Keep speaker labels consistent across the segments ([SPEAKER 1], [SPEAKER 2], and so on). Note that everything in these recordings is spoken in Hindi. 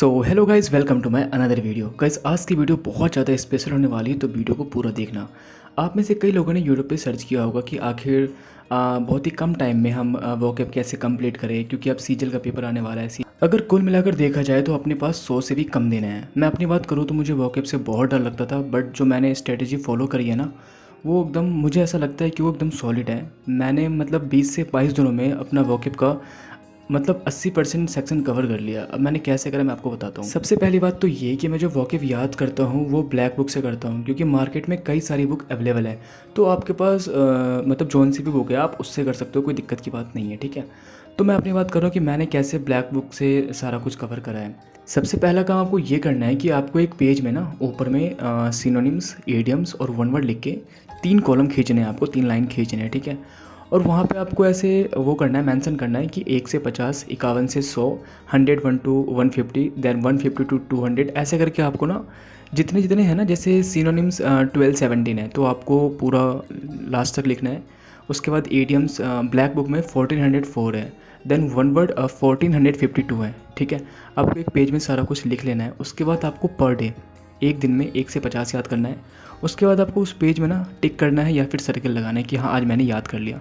[SPEAKER 1] So hello guys, welcome to my another video. Guys आज की वीडियो बहुत ज़्यादा स्पेशल होने वाली है, तो वीडियो को पूरा देखना। आप में से कई लोगों ने यूट्यूब पे सर्च किया होगा कि आखिर बहुत ही कम टाइम में हम वोकैब कैसे कंप्लीट करें, क्योंकि अब सीजल का पेपर आने वाला है। अगर कुल मिलाकर देखा जाए तो अपने पास 100 से भी कम दिन हैं। मैं अपनी बात करूँ तो मुझे वोकैब से बहुत डर लगता था, बट जो मैंने स्ट्रेटजी फॉलो करी है ना, वो एकदम मुझे ऐसा लगता है कि वो एकदम सॉलिड है। मैंने मतलब 20 से 22 दिनों में अपना वोकैब का मतलब 80% सेक्शन कवर कर लिया। अब मैंने कैसे करा मैं आपको बताता हूँ। सबसे पहली बात तो ये कि मैं जो वोकैब याद करता हूँ वो ब्लैक बुक से करता हूँ, क्योंकि मार्केट में कई सारी बुक अवेलेबल है। तो आपके पास मतलब जौन सी भी बुक है आप उससे कर सकते हो, कोई दिक्कत की बात नहीं है, ठीक है। तो मैं अपनी बात कर रहा हूँ कि मैंने कैसे ब्लैक बुक से सारा कुछ कवर करा है। सबसे पहला काम आपको ये करना है कि आपको एक पेज में ना ऊपर में सिनोनिम्स, इडियम्स और वन वर्ड लिख के 3 कॉलम खींचने हैं, आपको 3 लाइन खींचने हैं, ठीक है। और वहाँ पे आपको ऐसे वो करना है, मेंशन करना है कि 1 से 50, 51 से 100, 100 1 to 150, देन 150 to 200, ऐसे करके आपको ना जितने जितने हैं ना, जैसे सिनोनिम्स 12 17 है तो आपको पूरा लास्ट तक लिखना है। उसके बाद एडियम्स ब्लैक बुक में 1404 है, देन वन वर्ड 1452 है, ठीक है। आपको एक पेज में सारा कुछ लिख लेना है। उसके बाद आपको पर डे एक दिन में 1 से 50 याद करना है। उसके बाद आपको उस पेज में ना टिक करना है या फिर सर्कल लगाना है कि हाँ आज मैंने याद कर लिया।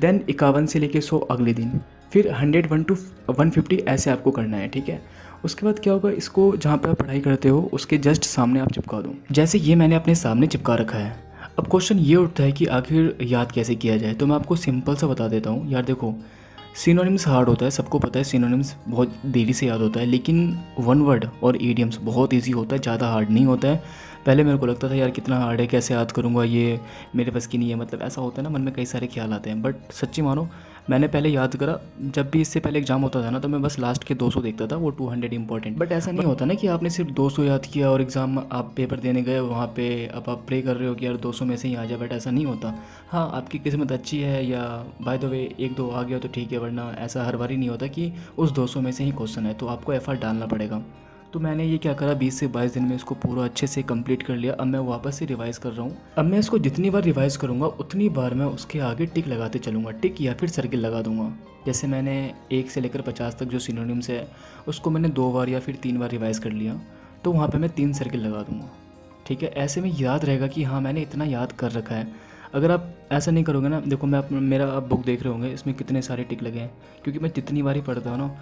[SPEAKER 1] देन 51 से लेके 100 अगले दिन, फिर 100 1 to 150 ऐसे आपको करना है, ठीक है। उसके बाद क्या होगा, इसको जहाँ पे आप पढ़ाई करते हो उसके जस्ट सामने आप चिपका दो। जैसे ये मैंने अपने सामने चिपका रखा है। अब क्वेश्चन ये उठता है कि आखिर याद कैसे किया जाए, तो मैं आपको सिंपल सा बता देता हूँ। यार देखो, सिनोनिम्स हार्ड होता है, सबको पता है सिनोनिम्स बहुत देरी से याद होता है, लेकिन वन वर्ड और इडियम्स बहुत इजी होता है, ज़्यादा हार्ड नहीं होता है। पहले मेरे को लगता था यार कितना हार्ड है, कैसे याद करूँगा, ये मेरे बस की नहीं है, मतलब ऐसा होता है ना, मन में कई सारे ख्याल आते हैं। बट सच्ची मानो मैंने पहले याद करा, जब भी इससे पहले एग्जाम होता था ना, तो मैं बस लास्ट के 200 देखता था, वो 200 इंपॉर्टेंट। बट ऐसा नहीं होता ना कि आपने सिर्फ 200 याद किया और एग्ज़ाम आप पेपर देने गए, वहाँ पे अब आप प्रे कर रहे हो कि यार 200 में से ही आ जाए, बट ऐसा नहीं होता। हाँ, आपकी किस्मत अच्छी है या बाय द वे 1-2 आ गया तो ठीक है, वरना ऐसा हर बार ही नहीं होता कि उस 200 में से ही क्वेश्चन है, तो आपको एफर्ट डालना पड़ेगा। तो मैंने ये क्या करा, 20 से 22 दिन में इसको पूरा अच्छे से कंप्लीट कर लिया। अब मैं वापस से रिवाइज़ कर रहा हूँ। अब मैं इसको जितनी बार रिवाइज़ करूँगा उतनी बार मैं उसके आगे टिक लगाते चलूँगा, टिक या फिर सर्किल लगा दूँगा। जैसे मैंने 1 से लेकर 50 तक जो सिनोनिम्स है उसको मैंने 2 बार या फिर 3 बार रिवाइज़ कर लिया, तो वहाँ पर मैं 3 सर्किल लगा दूँगा, ठीक है। ऐसे में याद रहेगा कि हाँ मैंने इतना याद कर रखा है। अगर आप ऐसा नहीं करोगे ना, देखो मैं मेरा आप बुक देख रहे होंगे, इसमें कितने सारे टिक लगे हैं, क्योंकि मैं जितनी बार ही पढ़ता हूँ ना,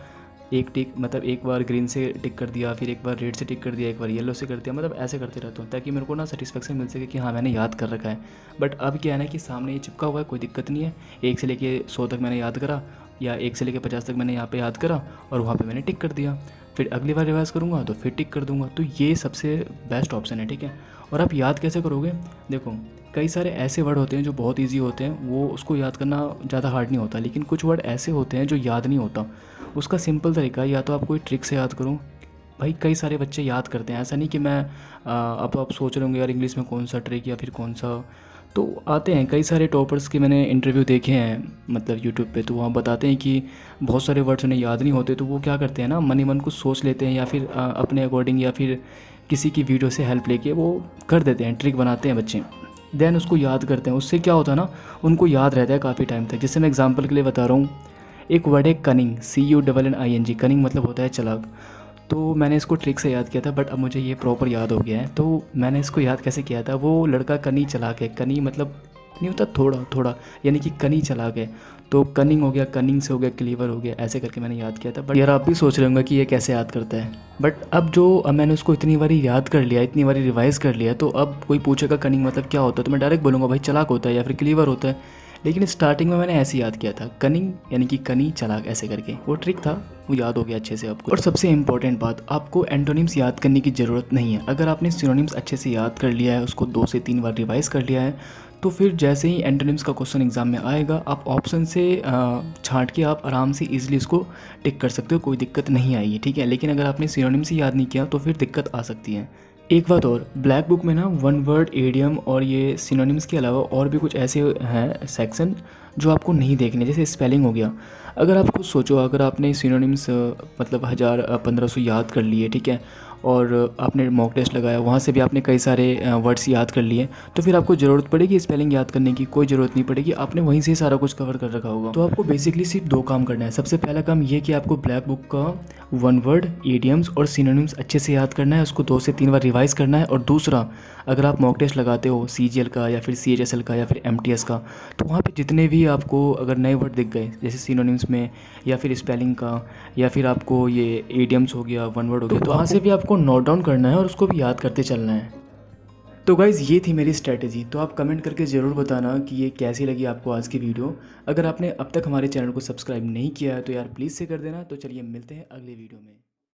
[SPEAKER 1] एक टिक मतलब एक बार ग्रीन से टिक कर दिया, फिर एक बार रेड से टिक कर दिया, एक बार येलो से कर दिया, मतलब ऐसे करते रहता हूँ ताकि मेरे को ना सेटिस्फेक्शन मिल सके कि हाँ मैंने याद कर रखा है। बट अब क्या है ना कि सामने ये चिपका हुआ है, कोई दिक्कत नहीं है। 1 से लेके 100 तक मैंने याद करा, या 1 से लेके 50 तक मैंने यहाँ पे याद करा और वहाँ पे मैंने टिक कर दिया। फिर अगली बार रिवाइज़ करूँगा तो फिर टिक कर दूँगा, तो ये सबसे बेस्ट ऑप्शन है, ठीक है। और आप याद कैसे करोगे, देखो कई सारे ऐसे वर्ड होते हैं जो बहुत इजी होते हैं, वो उसको याद करना ज़्यादा हार्ड नहीं होता, लेकिन कुछ वर्ड ऐसे होते हैं जो याद नहीं होता। उसका सिंपल तरीका है, या तो आप कोई ट्रिक से याद करो। भाई कई सारे बच्चे याद करते हैं, ऐसा नहीं कि मैं अब आप सोच रहे होंगे यार इंग्लिश में कौन सा ट्रिक या फिर कौन सा, तो आते हैं कई सारे टॉपर्स के मैंने इंटरव्यू देखे हैं मतलब यूट्यूब पे, तो वहाँ बताते हैं कि बहुत सारे वर्ड्स उन्हें याद नहीं होते, तो वो क्या करते हैं ना, मन ही मन कुछ सोच लेते हैं या फिर अपने अकॉर्डिंग या फिर किसी की वीडियो से हेल्प लेके वो कर देते हैं, ट्रिक बनाते हैं बच्चे, देन उसको याद करते हैं। उससे क्या होता है ना, उनको याद रहता है काफ़ी टाइम तक। जैसे मैं एग्जांपल के लिए बता रहा हूँ, एक वर्ड है कनिंग, CUNNING, कनिंग मतलब होता है चालाक। तो मैंने इसको ट्रिक से याद किया था, बट अब मुझे ये प्रॉपर याद हो गया है। तो मैंने इसको याद कैसे किया था, वो लड़का कनी चालाक है, कनी मतलब नहीं होता थोड़ा थोड़ा, यानी कि कनी चालाक है, तो कनिंग हो गया, कनिंग से हो गया क्लीवर हो गया, ऐसे करके मैंने याद किया था। बट यार आप भी सोच रहे होंगे कि ये कैसे याद करता है, बट अब मैंने उसको इतनी बारी याद कर लिया, इतनी बारी रिवाइज़ कर लिया, तो अब कोई पूछेगा कनिंग मतलब क्या होता है, तो मैं डायरेक्ट बोलूँगा भाई चालाक होता है या फिर क्लीवर होता है। लेकिन स्टार्टिंग में मैंने ऐसे याद किया था, कनिंग यानी कि कनी चालाक, ऐसे करके वो ट्रिक था, वो याद हो गया अच्छे से आपको। और सबसे इंपॉर्टेंट बात, आपको एंटोनिम्स याद करने की ज़रूरत नहीं है। अगर आपने सिनोनिम्स अच्छे से याद कर लिया है, उसको 2 से 3 बार रिवाइज़ कर लिया है, तो फिर जैसे ही एंटोनिम्स का क्वेश्चन एग्जाम में आएगा, आप ऑप्शन से छांट के आप आराम से ईजिली इसको टिक कर सकते हो, कोई दिक्कत नहीं आएगी, ठीक है। लेकिन अगर आपने सिनोनिम्स ही याद नहीं किया तो फिर दिक्कत आ सकती है। एक बात और, ब्लैक बुक में ना वन वर्ड, इडियम और ये सिनोनिम्स के अलावा और भी कुछ ऐसे हैं सेक्शन जो आपको नहीं देखने, जैसे स्पेलिंग हो गया। अगर आप खुद सोचो, अगर आपने सिनोनिम्स मतलब 1000 1500 याद कर लिए, ठीक है, और आपने मॉक टेस्ट लगाया, वहाँ से भी आपने कई सारे वर्ड्स याद कर लिए, तो फिर आपको ज़रूरत पड़ेगी स्पेलिंग याद करने की? कोई ज़रूरत नहीं पड़ेगी, आपने वहीं से ही सारा कुछ कवर कर रखा होगा। तो आपको बेसिकली सिर्फ 2 काम करना है। सबसे पहला काम ये कि आपको ब्लैक बुक का वन वर्ड, इडियम्स और सिनोनिम्स अच्छे से याद करना है, उसको 2 से 3 बार रिवाइज़ करना है। और दूसरा, अगर आप मॉक टेस्ट लगाते हो CGL का या फिर CHSL का या फिर MTS का, तो वहाँ पे जितने भी आपको अगर नए वर्ड दिख गए जैसे सिनोनिम्स में या फिर स्पेलिंग का या फिर आपको ये इडियम्स हो गया, वन वर्ड हो गया, तो वहाँ से भी आपको नोट डाउन करना है और उसको भी याद करते चलना है। तो गाइज़ ये थी मेरी स्ट्रैटेजी। तो आप कमेंट करके ज़रूर बताना कि ये कैसी लगी आपको आज की वीडियो। अगर आपने अब तक हमारे चैनल को सब्सक्राइब नहीं किया है तो यार प्लीज़ से कर देना। तो चलिए मिलते हैं अगले वीडियो में।